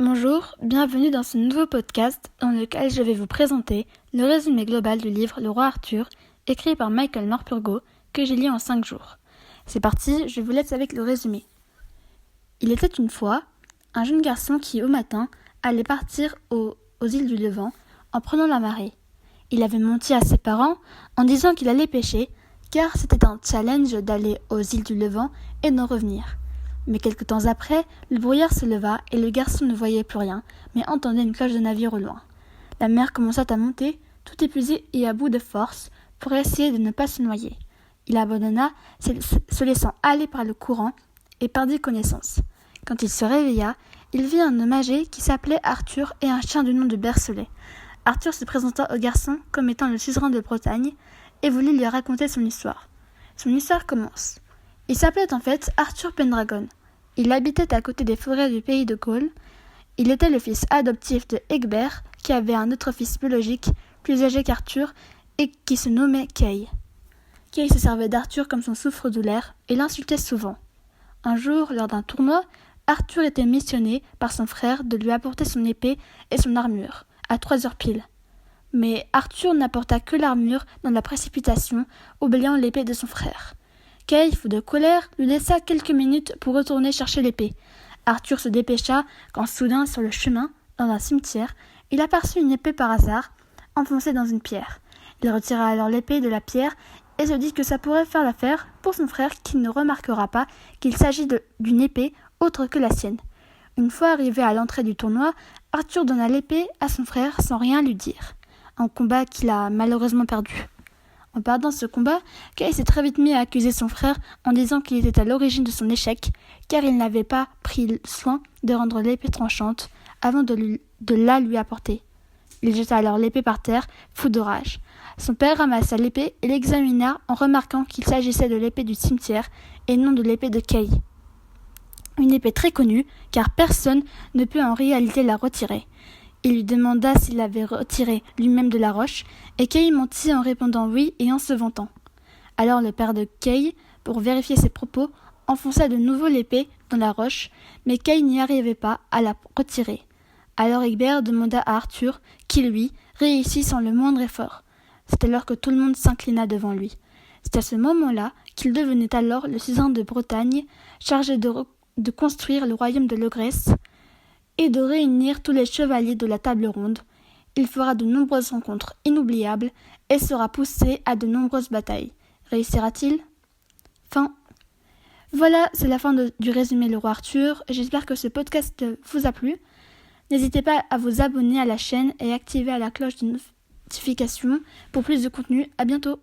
Bonjour, bienvenue dans ce nouveau podcast dans lequel je vais vous présenter le résumé global du livre Le Roi Arthur, écrit par Michael Morpurgo, que j'ai lu en 5 jours. C'est parti, je vous laisse avec le résumé. Il était une fois un jeune garçon qui, au matin, allait partir aux îles du Levant en prenant la marée. Il avait menti à ses parents en disant qu'il allait pêcher, car c'était un challenge d'aller aux îles du Levant et d'en revenir. Mais quelque temps après, le brouillard se leva et le garçon ne voyait plus rien, mais entendait une cloche de navire au loin. La mer commença à monter, tout épuisé et à bout de force, pour essayer de ne pas se noyer. Il abandonna, se laissant aller par le courant, et perdit connaissance. Quand il se réveilla, il vit un homme âgé qui s'appelait Arthur et un chien du nom de Bercelet. Arthur se présenta au garçon comme étant le suzerain de Bretagne et voulut lui raconter son histoire. Son histoire commence. Il s'appelait en fait Arthur Pendragon. Il habitait à côté des forêts du pays de Galles. Il était le fils adoptif de Egbert, qui avait un autre fils biologique, plus âgé qu'Arthur, et qui se nommait Kay. Kay se servait d'Arthur comme son souffre-douleur et l'insultait souvent. Un jour, lors d'un tournoi, Arthur était missionné par son frère de lui apporter son épée et son armure, à 3 heures pile. Mais Arthur n'apporta que l'armure dans la précipitation, oubliant l'épée de son frère. Kay, fou de colère, lui laissa quelques minutes pour retourner chercher l'épée. Arthur se dépêcha quand soudain, sur le chemin, dans un cimetière, il aperçut une épée par hasard, enfoncée dans une pierre. Il retira alors l'épée de la pierre et se dit que ça pourrait faire l'affaire pour son frère qui ne remarquera pas qu'il s'agit d'une épée autre que la sienne. Une fois arrivé à l'entrée du tournoi, Arthur donna l'épée à son frère sans rien lui dire. Un combat qu'il a malheureusement perdu. En perdant ce combat, Kay s'est très vite mis à accuser son frère en disant qu'il était à l'origine de son échec, car il n'avait pas pris soin de rendre l'épée tranchante avant de la lui apporter. Il jeta alors l'épée par terre, fou de rage. Son père ramassa l'épée et l'examina en remarquant qu'il s'agissait de l'épée du cimetière et non de l'épée de Kay. Une épée très connue, car personne ne peut en réalité la retirer. Il lui demanda s'il l'avait retirée lui-même de la roche, et Kay mentit en répondant oui et en se vantant. Alors le père de Kay, pour vérifier ses propos, enfonça de nouveau l'épée dans la roche, mais Kay n'y arrivait pas à la retirer. Alors Egbert demanda à Arthur, qui lui réussit sans le moindre effort. C'est alors que tout le monde s'inclina devant lui. C'est à ce moment-là qu'il devenait alors le suzerain de Bretagne, chargé de construire le royaume de Logresse, et de réunir tous les chevaliers de la table ronde. Il fera de nombreuses rencontres inoubliables et sera poussé à de nombreuses batailles. Réussira-t-il ? Fin. Voilà, c'est la fin du résumé Le Roi Arthur. J'espère que ce podcast vous a plu. N'hésitez pas à vous abonner à la chaîne et activer la cloche de notification pour plus de contenu. À bientôt.